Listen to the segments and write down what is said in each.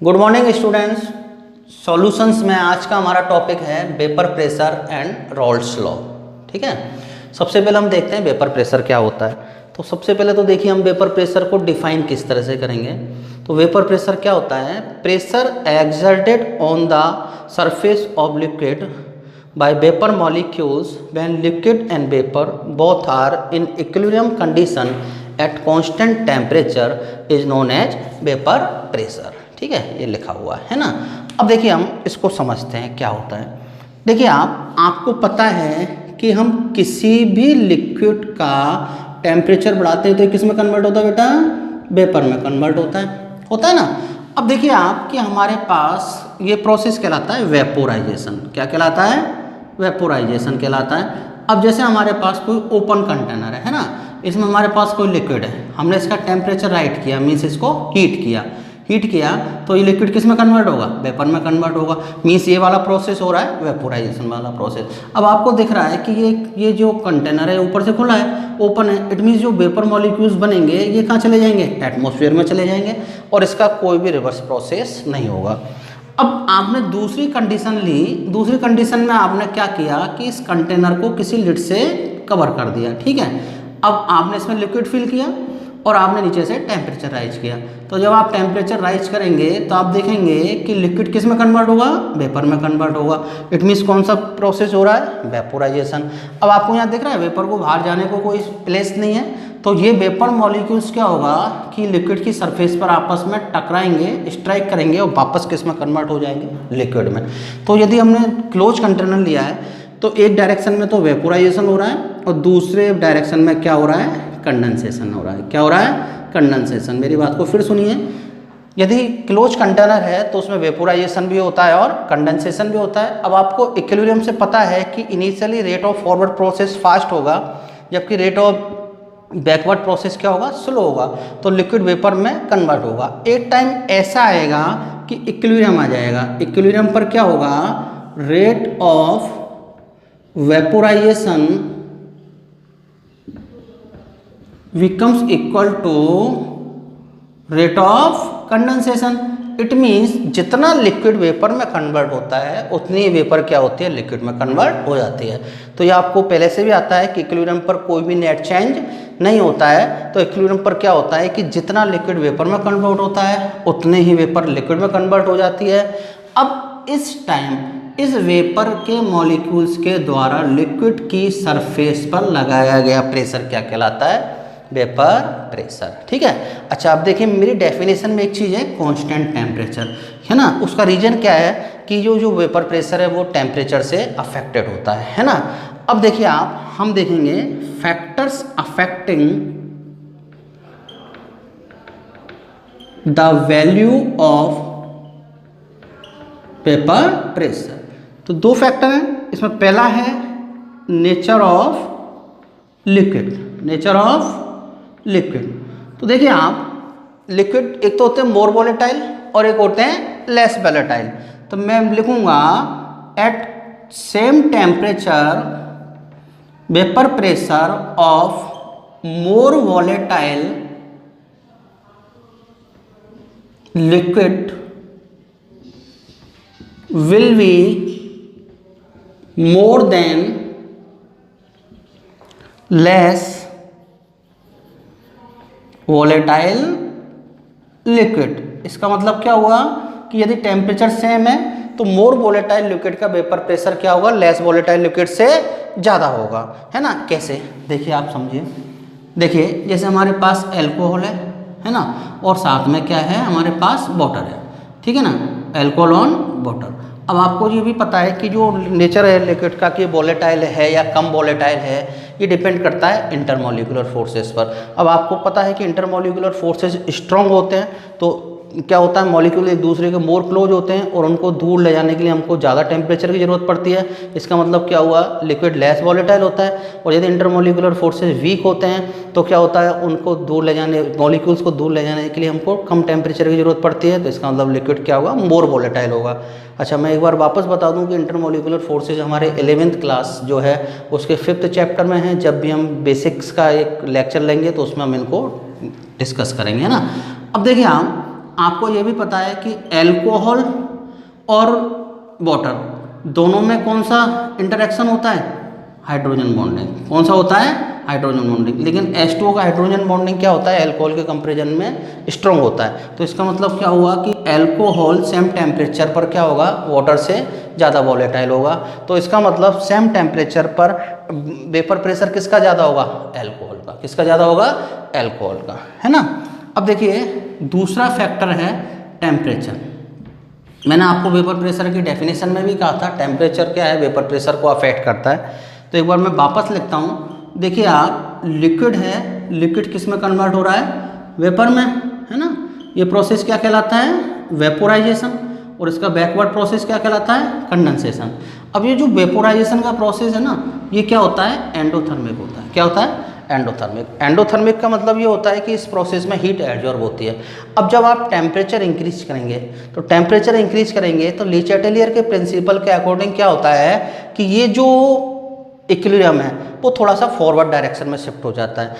Good morning students. Solutions में आज का हमारा टॉपिक है vapour pressure and Rawls law. ठीक है, सबसे पहले हम देखते हैं वेपर प्रेशर क्या होता है। तो सबसे पहले तो देखिए हम वेपर प्रेशर को डिफाइन किस तरह से करेंगे। तो वेपर प्रेशर क्या होता है? Pressure exerted on the surface of liquid by vapor molecules when liquid and vapor both are in equilibrium condition at constant temperature is known as vapor pressure। ठीक है, ये लिखा हुआ है ना। अब देखिए हम इसको समझते हैं क्या होता है। देखिए आपको पता है कि हम किसी भी लिक्विड का टेम्परेचर बढ़ाते हैं तो किस में कन्वर्ट होता है बेटा? वेपर में कन्वर्ट होता है ना। अब देखिए आप कि हमारे पास ये प्रोसेस कहलाता है वेपोराइजेशन। क्या कहलाता है? वेपोराइजेशन कहलाता है। अब जैसे हमारे पास कोई ओपन कंटेनर है ना, इसमें हमारे पास कोई लिक्विड है, हमने इसका टेम्परेचर राइट किया, मीन्स इसको हीट किया तो ये लिक्विड किस में कन्वर्ट होगा? वेपर में कन्वर्ट होगा। मीन्स ये वाला प्रोसेस हो रहा है वेपोराइजेशन वाला प्रोसेस। अब आपको दिख रहा है कि ये जो कंटेनर है ऊपर से खुला है, ओपन है, इट मीन्स जो वेपर मॉलिक्यूल्स बनेंगे ये कहाँ चले जाएंगे? एटमॉस्फेयर में चले जाएंगे और इसका कोई भी रिवर्स प्रोसेस नहीं होगा। अब आपने दूसरी कंडीशन ली। दूसरी कंडीशन में आपने क्या किया कि इस कंटेनर को किसी लिड से कवर कर दिया। ठीक है, अब आपने इसमें लिक्विड फिल किया और आपने नीचे से टेम्परेचर राइज किया। तो जब आप टेम्परेचर राइज करेंगे तो आप देखेंगे कि लिक्विड किस में कन्वर्ट होगा? वेपर में कन्वर्ट होगा। इट मीन्स कौन सा प्रोसेस हो रहा है? वेपोराइजेशन। अब आपको यहाँ दिख रहा है वेपर को बाहर जाने को कोई प्लेस नहीं है, तो ये वेपर मॉलिक्यूल्स क्या होगा कि लिक्विड की सरफेस पर आपस में टकराएंगे, स्ट्राइक करेंगे और वापस किस में कन्वर्ट हो जाएंगे? लिक्विड में। तो यदि हमने क्लोज कंटेनर लिया है तो एक डायरेक्शन में तो वेपोराइजेशन हो रहा है और दूसरे डायरेक्शन में क्या हो रहा है? कंडेंसेशन हो रहा है। क्या हो रहा है? कंडेंसेशन। मेरी बात को फिर सुनिए, यदि क्लोज कंटेनर है तो उसमें वेपोराइजेशन भी होता है और कंडेंसेशन भी होता है। अब आपको इक्विलिब्रियम से पता है कि initially rate of forward process fast होगा, जबकि रेट ऑफ बैकवर्ड प्रोसेस क्या होगा? स्लो होगा। तो लिक्विड वेपर में कन्वर्ट होगा। एक टाइम ऐसा आएगा कि इक्विलिब्रियम आ जाएगा। इक्विलिब्रियम पर क्या होगा? Rate of vaporisation becomes equal to rate of condensation। It means जितना लिक्विड वेपर में कन्वर्ट होता है उतनी वेपर क्या होती है? लिक्विड में कन्वर्ट हो जाती है। तो ये आपको पहले से भी आता है कि इक्विलिब्रियम पर कोई भी नेट चेंज नहीं होता है। तो इक्विलिब्रियम पर क्या होता है कि जितना लिक्विड वेपर में कन्वर्ट होता है उतने ही वेपर लिक्विड में कन्वर्ट हो जाती है। अब इस टाइम इस वेपर के मॉलिक्यूल्स के द्वारा लिक्विड की सरफेस पर लगाया गया प्रेशर क्या कहलाता है? Vapour pressure. ठीक है। अच्छा, अब देखिए मेरी डेफिनेशन में एक चीज़ है कांस्टेंट टेम्परेचर, है ना। उसका रीजन क्या है कि जो वेपर प्रेशर है वो टेम्परेचर से अफेक्टेड होता है ना। अब देखिए हम देखेंगे factors affecting the value of vapour pressure. तो दो फैक्टर हैं इसमें। पहला है nature of liquid. Nature of liquid, तो देखिए आप लिक्विड एक तो होते हैं मोर वोलेटाइल और एक होते हैं लेस वोलेटाइल। तो मैं लिखूंगा at same temperature vapour pressure of more volatile liquid will be more than less volatile liquid। इसका मतलब क्या हुआ कि यदि टेम्परेचर सेम है तो मोर वोलेटाइल लिक्विड का वेपर प्रेशर क्या होगा? लेस वोलेटाइल लिक्विड से ज़्यादा होगा, है ना। कैसे? देखिए आप समझिए। देखिए जैसे हमारे पास एल्कोहल है ना, और साथ में क्या है? हमारे पास वाटर है। ठीक है ना, एल्कोहल ऑन वाटर। अब आपको ये भी पता है कि जो नेचर है लिक्विड का कि वोलेटाइल है या कम वोलेटाइल है, ये डिपेंड करता है इंटरमॉलिक्यूलर फोर्सेस पर। अब आपको पता है कि इंटरमॉलिक्यूलर फोर्सेस स्ट्रॉन्ग होते हैं तो क्या होता है? मॉलिक्यूल एक दूसरे के मोर क्लोज होते हैं और उनको दूर ले जाने के लिए हमको ज़्यादा टेम्परेचर की ज़रूरत पड़ती है। इसका मतलब क्या हुआ? लिक्विड लेस वॉलेटाइल होता है। और यदि इंटरमॉलिक्यूलर फोर्सेस वीक होते हैं तो क्या होता है? उनको दूर ले जाने, मॉलिक्यूल्स को दूर ले जाने के लिए हमको कम टेम्परेचर की ज़रूरत पड़ती है। तो इसका मतलब लिक्विड क्या होगा? मोर वॉलेटाइल होगा। अच्छा, मैं एक बार वापस बता दूं कि इंटरमॉलिक्यूलर फोर्सेज हमारे 11th क्लास जो है उसके 5th चैप्टर में है। जब भी हम बेसिक्स का एक लेक्चर लेंगे तो उसमें हम इनको डिस्कस करेंगे, है ना। अब देखिए आपको ये भी पता है कि अल्कोहल और वाटर दोनों में कौन सा इंटरेक्शन होता है, हाइड्रोजन बॉन्डिंग। कौन सा होता है, हाइड्रोजन बॉन्डिंग। लेकिन H2O का हाइड्रोजन बॉन्डिंग क्या होता है, अल्कोहल के कंपेरिजन में स्ट्रॉन्ग होता है। तो इसका मतलब क्या हुआ कि अल्कोहल सेम टेम्परेचर पर क्या होगा, वाटर से ज़्यादा वॉलेटाइल होगा। तो इसका मतलब सेम टेम्परेचर पर वेपर प्रेशर किसका ज़्यादा होगा, अल्कोहल का। किसका ज़्यादा होगा, अल्कोहल का, है ना। अब देखिए दूसरा फैक्टर है टेम्परेचर। मैंने आपको वेपर प्रेशर की डेफिनेशन में भी कहा था टेम्परेचर क्या है, वेपर प्रेशर को अफेक्ट करता है। तो एक बार मैं वापस लिखता हूँ। देखिए आप, लिक्विड है, लिक्विड किस में कन्वर्ट हो रहा है, वेपर में, है ना। ये प्रोसेस क्या कहलाता है, वेपोराइजेशन। और इसका बैकवर्ड प्रोसेस क्या कहलाता है, कंडेंसेशन। अब ये जो वेपोराइजेशन का प्रोसेस है ना, ये क्या होता है, एंडोथर्मिक होता है। क्या होता है, एंडोथर्मिक। एंडोथर्मिक का मतलब ये होता है कि इस प्रोसेस में हीट एब्जॉर्ब होती है। अब जब आप टेम्परेचर इंक्रीज करेंगे, तो टेम्परेचर इंक्रीज करेंगे तो ले चैटेलियर के प्रिंसिपल के अकॉर्डिंग क्या होता है कि ये जो इक्विलिब्रियम है वो थोड़ा सा फॉरवर्ड डायरेक्शन में शिफ्ट हो जाता है,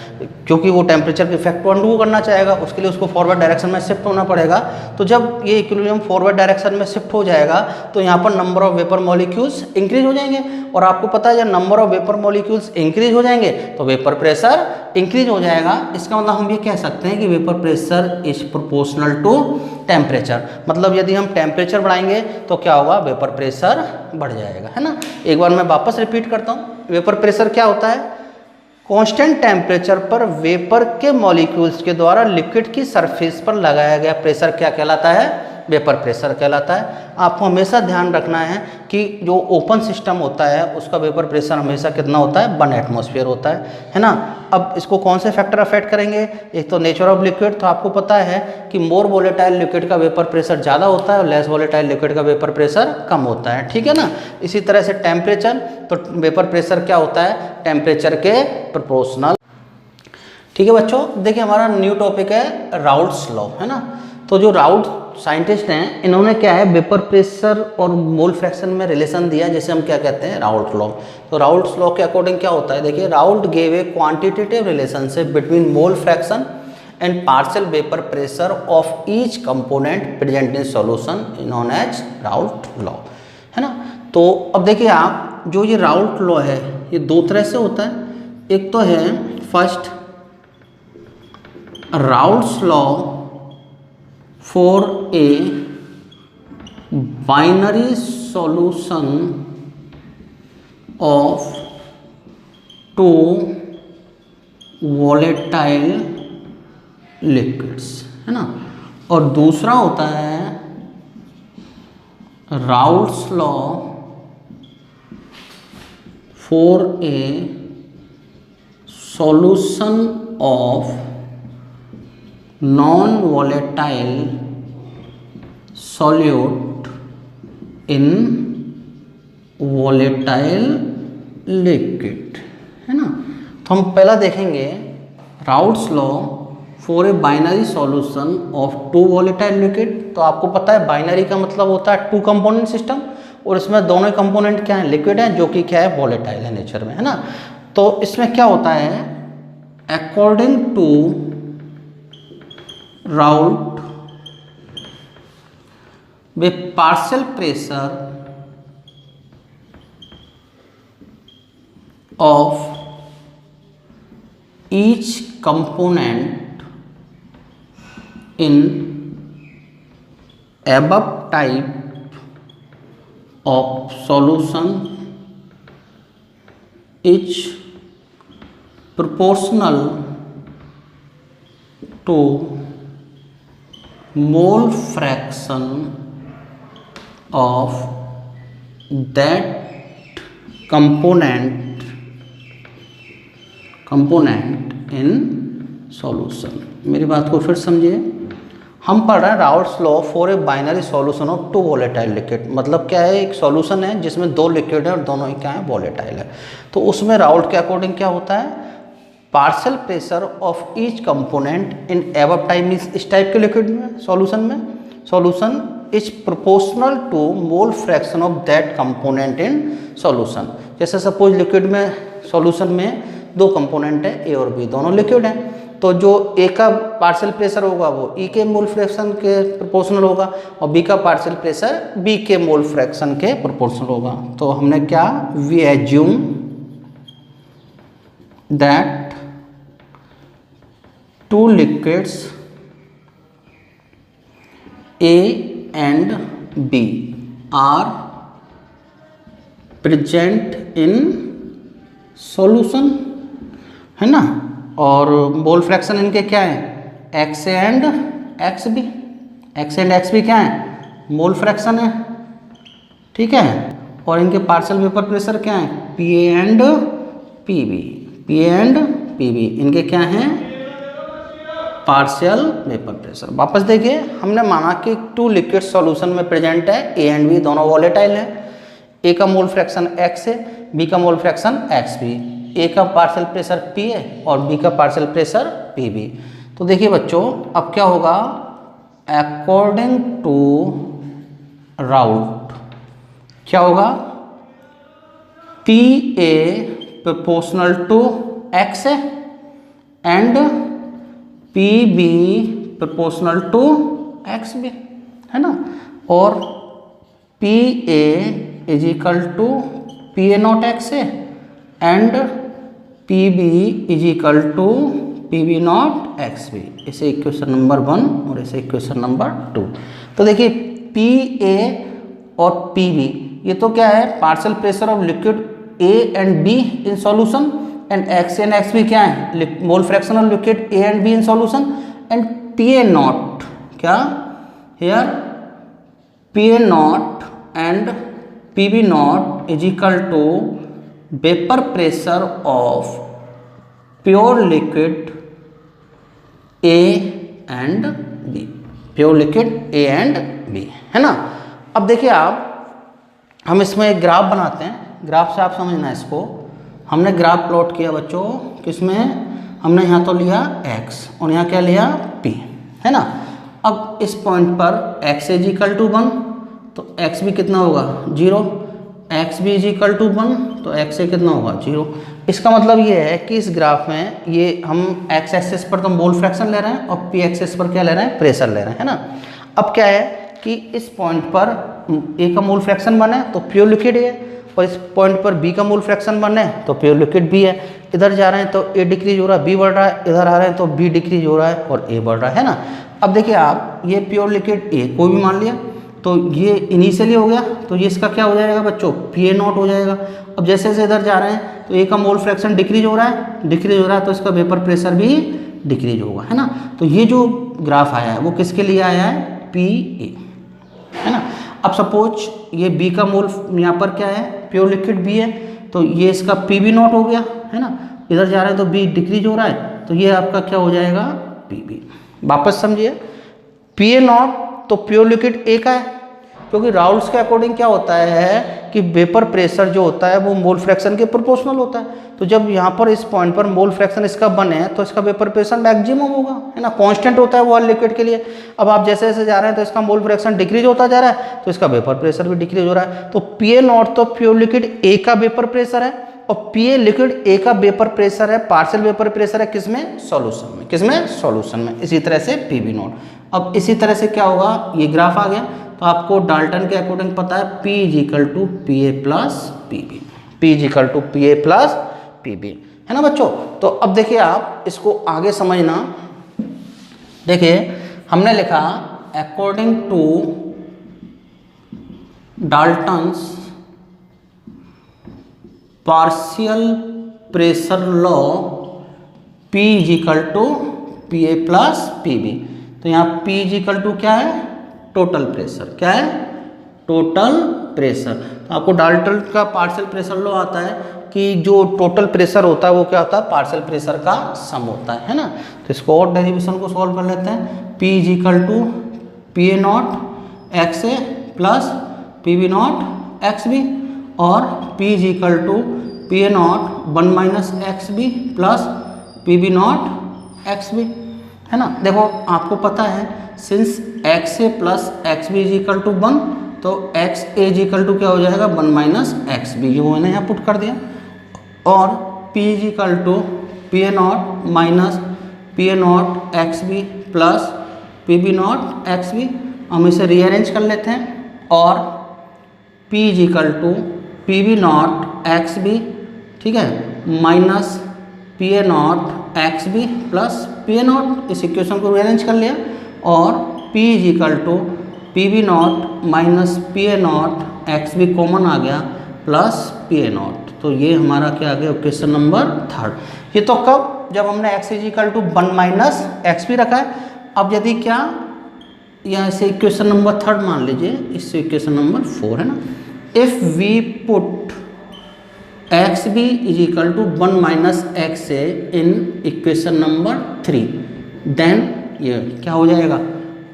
क्योंकि वो टेम्परेचर के इफेक्ट को अंडू करना चाहेगा, उसके लिए उसको फॉरवर्ड डायरेक्शन में शिफ्ट होना पड़ेगा। तो जब ये इक्विलिब्रियम फॉरवर्ड डायरेक्शन में शिफ्ट हो जाएगा तो यहाँ पर number of vapour molecules increase हो जाएंगे। और आपको पता है जब number of vapour molecules increase हो जाएंगे तो वेपर प्रेशर इंक्रीज हो जाएगा। इसका मतलब हम ये कह सकते हैं कि vapour pressure is proportional to temperature. मतलब यदि हम टेम्परेचर बढ़ाएंगे तो क्या होगा, वेपर प्रेशर बढ़ जाएगा, है ना। एक बार मैं वापस रिपीट करता हूँ। वेपर प्रेशर क्या होता है, कांस्टेंट टेम्परेचर पर वेपर के मॉलिक्यूल्स के द्वारा लिक्विड की सरफेस पर लगाया गया प्रेशर क्या कहलाता है, वेपर प्रेशर कहलाता है। आपको हमेशा ध्यान रखना है कि जो ओपन सिस्टम होता है उसका वेपर प्रेशर हमेशा कितना होता है, 1 एटमॉस्फेयर होता है ना। अब इसको कौन से फैक्टर अफेक्ट करेंगे, एक तो नेचर ऑफ लिक्विड। तो आपको पता है कि मोर वोलेटाइल लिक्विड का वेपर प्रेशर ज़्यादा होता है और लेस वोलेटाइल लिक्विड का वेपर प्रेशर कम होता है, ठीक है ना। इसी तरह से टेम्परेचर, तो वेपर प्रेशर क्या होता है, टेम्परेचर के प्रोपोर्शनल। ठीक है बच्चों, देखिए हमारा न्यू टॉपिक है राउल्ट्स लॉ, है ना। तो जो राउल्ट साइंटिस्ट हैं, इन्होंने क्या है, वेपर प्रेशर और मोल फ्रैक्शन में रिलेशन दिया, जैसे हम क्या कहते हैं, राउल्ट लॉ। तो राउल्ट्स लॉ के अकॉर्डिंग क्या होता है, देखिए Raoult gave a quantitative relationship between mole fraction and partial vapour pressure of each component present in solution known as Raoult law, है ना। तो अब देखिए आप, जो ये राउल्ट लॉ है ये दो तरह से होता है। एक तो है first Raoult's law for a binary solution of two volatile liquids, है ना। और दूसरा होता है Raoult's law for a solution of non volatile solute in volatile liquid, है ना। तो हम पहला देखेंगे Raoult's law for a binary solution of 2 volatile liquid. तो आपको पता है बाइनरी का मतलब होता है 2 कंपोनेंट सिस्टम, और इसमें दोनों कंपोनेंट क्या है, लिक्विड है, जो कि क्या है, वॉलेटाइल है नेचर में, है ना। तो इसमें क्या होता है, according to Raoult with partial pressure of each component in above type of solution is proportional to mole fraction of that component in solution। मेरी बात को फिर समझिए, हम पढ़ रहे हैं Raoult's law for a binary solution of 2 volatile liquid. मतलब क्या है, एक सॉल्यूशन है जिसमें 2 लिक्विड है और दोनों ही क्या है, वॉलेटाइल है। तो उसमें राउल्ट के अकॉर्डिंग क्या होता है, partial pressure of each component in above type, means इस टाइप के लिक्विड में, solution is proportional to mole fraction of that component in solution. जैसे सपोज लिक्विड में, सॉल्यूशन में 2 कंपोनेंट है, ए और बी, दोनों लिक्विड हैं। तो जो ए का पार्शियल प्रेशर होगा वो ई के मोल फ्रैक्शन के प्रोपोर्शनल होगा और बी का पार्शियल प्रेशर बी के मोल फ्रैक्शन के प्रोपोर्शनल होगा। तो हमने क्या, we assume that two liquids A and B are present in solution, है ना, और मोल फ्रैक्शन इनके क्या है, x and x B. X and x B क्या है, मोल फ्रैक्शन है, ठीक है। और इनके पार्शियल वेपर प्रेशर क्या है, P A and P B. P A and P B इनके क्या हैं, पार्शियल वेपर प्रेशर। वापस देखिए, हमने माना कि टू लिक्विड सॉल्यूशन में प्रेजेंट है, ए एंड बी दोनों वॉलेटाइल है। ए का मोल फ्रैक्शन एक्स है, बी का मोल फ्रैक्शन एक्स बी। ए का पार्शियल प्रेशर पी है और बी का पार्शियल प्रेशर पी बी। तो देखिए बच्चों, अब क्या होगा, अकॉर्डिंग टू राउट क्या होगा, P A proportional to x है and P B proportional to x B, है ना। और P A is equal to P A not X है and P B is equal to P B not x B. इसे equation number 1 और इसे equation number 2। तो देखिए P A और पी बी ये तो क्या है, partial pressure of liquid A and B in solution, and X and x B क्या है, mole fraction of liquid A and B in solution. And P A naught क्या, here P A naught and P B naught is equal to vapour pressure of pure liquid A and B. Pure liquid A and B, है ना। अब देखिए आप, हम इसमें एक graph बनाते हैं, ग्राफ से आप समझना इसको। हमने ग्राफ प्लॉट किया बच्चों, किसमें, हमने यहाँ तो लिया x और यहाँ क्या लिया p, है ना। अब इस पॉइंट पर x इज इक्वल टू 1 तो x भी कितना होगा 0, x भी इज इक्वल टू 1 तो x से कितना होगा 0। इसका मतलब ये है कि इस ग्राफ में ये हम x एक्सिस पर तो मोल फ्रैक्शन ले रहे हैं और p एक्सिस पर क्या ले रहे हैं, प्रेशर ले रहे हैं, है ना। अब क्या है कि इस पॉइंट पर a का मोल फ्रैक्शन बने तो प्योर लिक्विड है, और इस पॉइंट पर b का मोल फ्रैक्शन बने तो प्योर लिक्विड b है। इधर जा रहे हैं तो a डिक्रीज हो रहा है, b बढ़ रहा है, इधर आ रहे हैं तो b डिक्रीज हो रहा है और a बढ़ रहा है ना। अब देखिए आप, ये प्योर लिक्विड a को भी मान लिया तो ये इनिशियली हो गया, तो ये इसका क्या हो जाएगा बच्चों, पी ए नॉट हो जाएगा। अब जैसे जैसे इधर जा रहे हैं तो ए का मोल फ्रैक्शन डिक्रीज हो रहा है, तो इसका वेपर प्रेशर भी डिक्रीज होगा, है ना। तो ये जो ग्राफ आया है वो किसके लिए आया है, पी ए, है ना। अब सपोज ये बी का मोल यहाँ पर क्या है, प्योर लिक्विड बी है, तो ये इसका पी बी नॉट हो गया, है ना। इधर जा रहे हैं तो बी डिक्रीज हो रहा है, तो ये आपका क्या हो जाएगा, पी बी। वापस समझिए, पी ए नॉट तो प्योर लिक्विड ए का है, क्योंकि राउल्स के अकॉर्डिंग क्या होता है कि वेपर प्रेशर जो होता है वो मोल फ्रैक्शन के प्रोपोर्शनल होता है। तो जब यहाँ पर इस पॉइंट पर मोल फ्रैक्शन इसका बने तो इसका वेपर प्रेशर मैक्सिमम होगा, है ना, कांस्टेंट होता है वो हर लिक्विड के लिए। अब आप जैसे जैसे जा रहे हैं तो इसका मोल फ्रैक्शन डिक्रीज होता जा रहा है, तो इसका वेपर प्रेशर भी डिक्रीज हो रहा है। तो पी ए नॉट तो प्योर लिक्विड ए का वेपर प्रेशर है और पी ए लिक्विड ए का वेपर प्रेशर है, पार्शियल वेपर प्रेशर है किसमें, सॉल्यूशन में। किसमें, सॉल्यूशन में। इसी तरह से पी बी नॉट। अब इसी तरह से क्या होगा, ये ग्राफ आ गया तो आपको डाल्टन के अकॉर्डिंग पता है P is equal to P A plus P B, P is equal to P A plus P B, है ना बच्चों। तो अब देखिए आप इसको आगे समझना। देखिए हमने लिखा according to Dalton's partial pressure law P is equal to P A plus P B. तो यहाँ P इज इक्वल टू क्या है, टोटल प्रेशर। क्या है, टोटल प्रेशर। तो आपको डाल्टन का पार्शियल प्रेशर लॉ आता है कि जो टोटल प्रेशर होता है वो क्या होता है, पार्शियल प्रेशर का सम होता है ना। तो इसको और डेरिवेशन को सॉल्व कर लेते हैं। P is equal to P A not x A plus P B not x B, और P is equal to P A not 1 minus x B plus P B not x B, है ना। देखो आपको पता है since x A plus x B is equal to 1 तो x A is equal to क्या हो जाएगा, 1 माइनस एक्स बी, जो मैंने यहाँ पुट कर दिया। और P is equal to P A not minus P P A not x B plus P B not x B. हम इसे रीअरेंज कर लेते हैं और P is equal to P B not x B, ठीक है, minus P A not x B plus P A not. इस equation को रीअरेंज कर लिया और P is equal to P B not minus P A not x B common आ गया plus P A not. तो ये हमारा क्या आ गया इक्वेशन नंबर थर्ड। ये तो कब, जब हमने x is equal to 1 minus x B रखा है। अब यदि क्या यहाँ से इक्वेशन नंबर थर्ड मान लीजिए, इससे इक्वेशन नंबर 4 है ना। If we put x B is equal to 1 minus x A in equation number 3, then ये क्या हो जाएगा,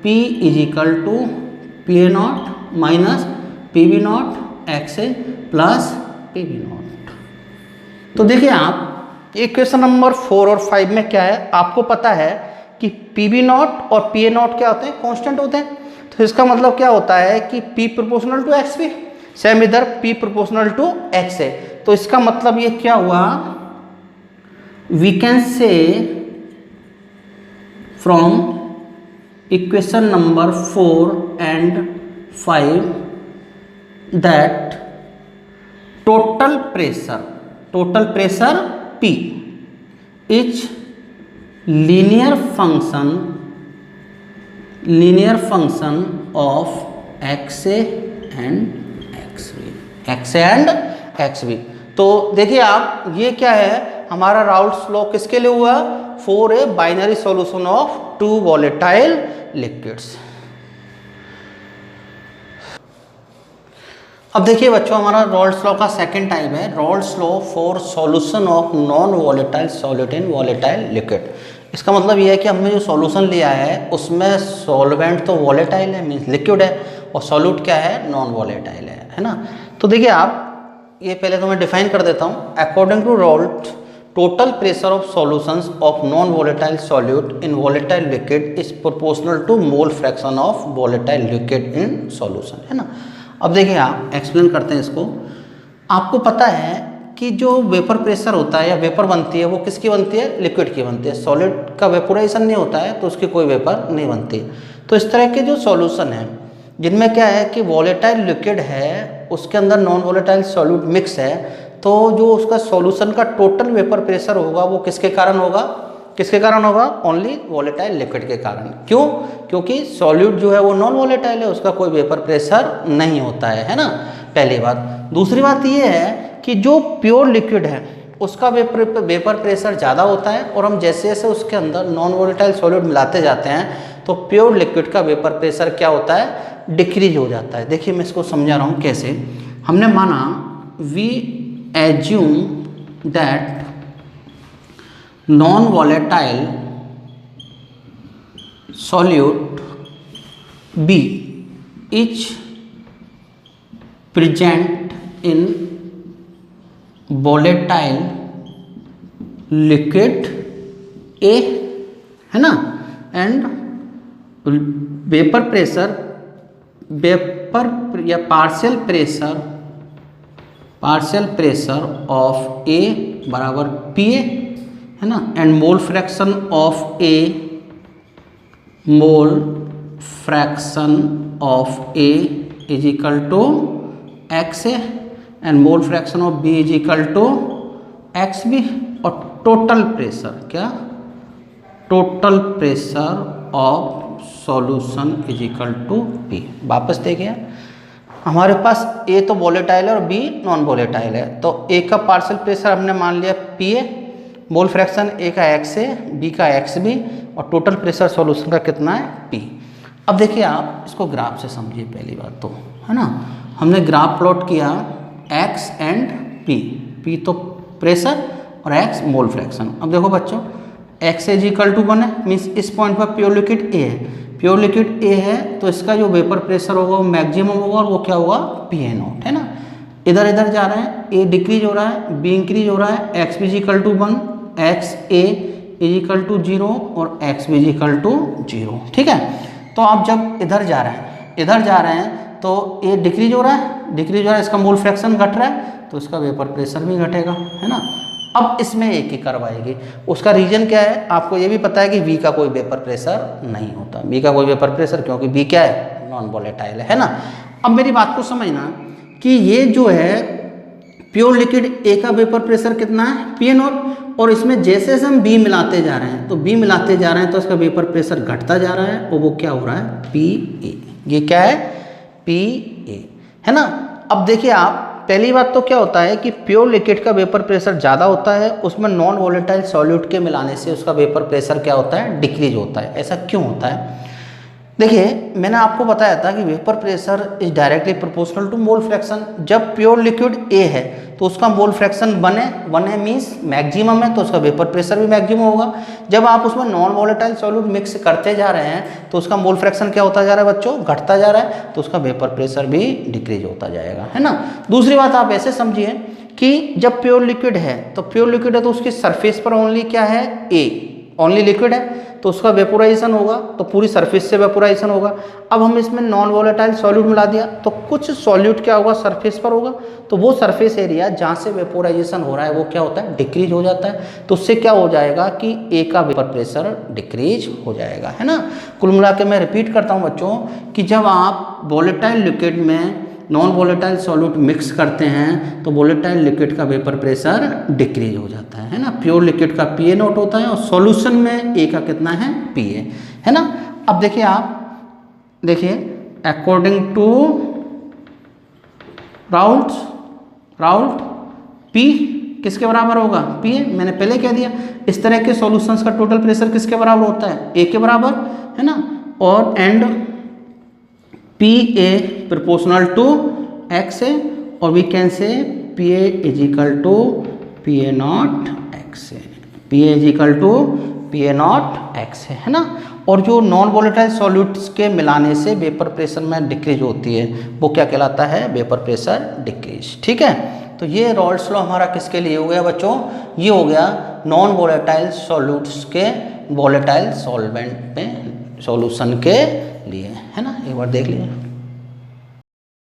p is equal to P A not minus P B not x A plus P B not. तो देखिए आप equation number 4 और 5 में क्या है, आपको पता है कि पी बी नॉट और पी ए नॉट क्या होते हैं, कांस्टेंट होते हैं। तो इसका मतलब क्या होता है कि p proportional to x B, same इधर p प्रोपोर्शनल टू एक्स है। तो इसका मतलब ये क्या हुआ, we can say from equation number 4 and 5 that total pressure P is linear function of XA and XB। तो देखिए आप, ये क्या है हमारा राउल्ट्स लॉ किसके लिए हुआ, for a binary solution of 2 volatile liquids. अब देखिए बच्चों, हमारा राउल्ट्स लॉ का सेकंड टाइप है Raoult's law for solution of non volatile solid in volatile liquid. इसका मतलब ये है कि हमने जो सॉल्यूशन लिया है उसमें सॉल्वेंट तो वॉलेटाइल है, मीन्स लिक्विड है, और सॉल्यूट क्या है, नॉन वॉलेटाइल है ना। तो देखिए आप, ये पहले तो मैं डिफाइन कर देता हूँ। According to Raoult, total pressure of solutions of non volatile solute in volatile liquid is proportional to mole fraction of volatile liquid in solution, है ना। अब देखिए आप एक्सप्लेन करते हैं इसको। आपको पता है कि जो वेपर प्रेशर होता है या वेपर बनती है वो किसकी बनती है, लिक्विड की बनती है। सॉलिड का वेपोराइजेशन नहीं होता है तो उसकी कोई वेपर नहीं बनती। तो इस तरह के जो सॉल्यूशन है जिनमें क्या है कि वॉलेटाइल लिक्विड है, उसके अंदर नॉन वॉलेटाइल सॉल्यूट मिक्स है, तो जो उसका सॉल्यूशन का टोटल वेपर प्रेशर होगा वो किसके कारण होगा, ओनली वॉलेटाइल लिक्विड के कारण। क्यों, क्योंकि सॉल्यूट जो है वो नॉन वॉलेटाइल है, उसका कोई वेपर प्रेशर नहीं होता है ना, पहली बात। दूसरी बात ये है कि जो प्योर लिक्विड है उसका वेपर प्रेशर ज़्यादा होता है, और हम जैसे जैसे उसके अंदर नॉन वॉलेटाइल सॉल्यूट मिलाते जाते हैं तो प्योर लिक्विड का वेपर प्रेशर क्या होता है, डिक्रीज हो जाता है। देखिए मैं इसको समझा रहा हूँ कैसे। हमने माना we assume that non volatile solute B is present in volatile liquid A, है ना, एंड वेपर या पार्शियल प्रेशर ऑफ A बराबर PA, है ना, and mole fraction of A is equal to XA and mole fraction of B is equal to XB। और total pressure of solution is equal to P। वापस देखिए, हमारे पास A तो volatile है और B नॉन वॉलेटाइल है। तो A का पार्शियल प्रेशर हमने मान लिया PA, मोल फ्रैक्शन A का XA, B का XB, और टोटल प्रेशर सॉल्यूशन का कितना है, P। अब देखिए आप इसको ग्राफ से समझिए पहली बात तो, है ना। हमने ग्राफ प्लॉट किया X एंड P तो प्रेशर और X मोल फ्रैक्शन। अब देखो बच्चों, X इज इक्वल टू 1 है, मीन्स इस पॉइंट पर प्योर लिक्विड A है, प्योर लिक्विड A है तो इसका जो वेपर प्रेशर होगा वो मैक्सिमम होगा, और वो क्या होगा, PA नॉट, है ना। इधर इधर जा रहे हैं, A डिक्रीज हो रहा है, B इंक्रीज हो रहा है, XB is equal to 1, XA is equal to 0 और XB इज इक्वल टू 0, ठीक है। तो आप जब इधर जा रहे हैं तो A डिक्रीज हो रहा है, इसका मोल फ्रैक्शन घट रहा है तो इसका वेपर प्रेशर भी घटेगा, है ना। अब इसमें एक ही करवाएगी। उसका रीजन क्या है, आपको ये भी पता है कि V का कोई वेपर प्रेशर नहीं होता। V का कोई वेपर प्रेशर, क्योंकि V क्या है, नॉन वोलेटाइल है ना। अब मेरी बात को समझना कि ये जो है प्योर लिक्विड A का वेपर प्रेशर कितना है, PA0, और इसमें जैसे जैसे हम B मिलाते जा रहे हैं तो B मिलाते जा रहे हैं तो इसका वेपर प्रेशर घटता जा रहा है और वो क्या हो रहा है, PA। ये क्या है, PA, है ना। अब देखिए आप, पहली बात तो क्या होता है कि प्योर लिक्विड का वेपर प्रेशर ज़्यादा होता है, उसमें नॉन वोलेटाइल सॉल्यूट के मिलाने से उसका वेपर प्रेशर क्या होता है, डिक्रीज होता है। ऐसा क्यों होता है, देखिए मैंने आपको बताया था कि vapour pressure is directly proportional to mole fraction. जब प्योर लिक्विड A है तो उसका मोल फ्रैक्शन 1 है मीन्स मैक्सिमम है, तो उसका वेपर प्रेशर भी मैक्सिमम होगा। जब आप उसमें नॉन वोलेटाइल सॉल्यूट मिक्स करते जा रहे हैं तो उसका मोल फ्रैक्शन क्या होता जा रहा है बच्चों, घटता जा रहा है, तो उसका वेपर प्रेशर भी डिक्रीज होता जाएगा, है ना। दूसरी बात आप ऐसे समझिए कि जब प्योर लिक्विड है तो प्योर लिक्विड है तो उसकी सरफेस पर ओनली क्या है, A, ओनली लिक्विड है, तो उसका वेपोराइजेशन होगा, तो पूरी सरफेस से वेपोराइजेशन होगा। अब हम इसमें नॉन वोलेटाइल सॉल्यूट मिला दिया तो कुछ सॉल्यूट क्या होगा, सरफेस पर होगा, तो वो सरफेस एरिया जहाँ से वेपोराइजेशन हो रहा है वो क्या होता है, डिक्रीज हो जाता है। तो उससे क्या हो जाएगा कि A का वेपर प्रेशर डिक्रीज हो जाएगा, है ना। कुल मिला के मैं रिपीट करता हूँ बच्चों कि जब आप वोलेटाइल लिक्विड में नॉन वोलेटाइल सॉल्यूट मिक्स करते हैं तो वोलेटाइल लिक्विड का वेपर प्रेशर डिक्रीज हो जाता है ना। प्योर लिक्विड का PA0 होता है और सॉल्यूशन में A का कितना है, PA, है ना। अब देखिए आप, देखिए अकॉर्डिंग टू राउल्ट P किसके बराबर होगा, PA, मैंने पहले कह दिया। इस तरह के सॉल्यूशंस का टोटल प्रेशर किसके बराबर होता है, A के बराबर, है ना। और and PA proportional to X है, और we can say PA is equal to PA0 X है, PA is equal to PA0 X है ना। और जो नॉन वोलेटाइल सॉल्यूट्स के मिलाने से वेपर प्रेशर में डिक्रीज होती है वो क्या कहलाता है, वेपर प्रेशर डिक्रीज, ठीक है। तो ये रॉल्स लॉ हमारा किसके लिए हो गया बच्चों, ये हो गया नॉन वोलेटाइल सॉल्यूट्स के वोलेटाइल सॉल्वेंट में सॉल्यूशन के लिए, है ना। एक बार देख लीजिए।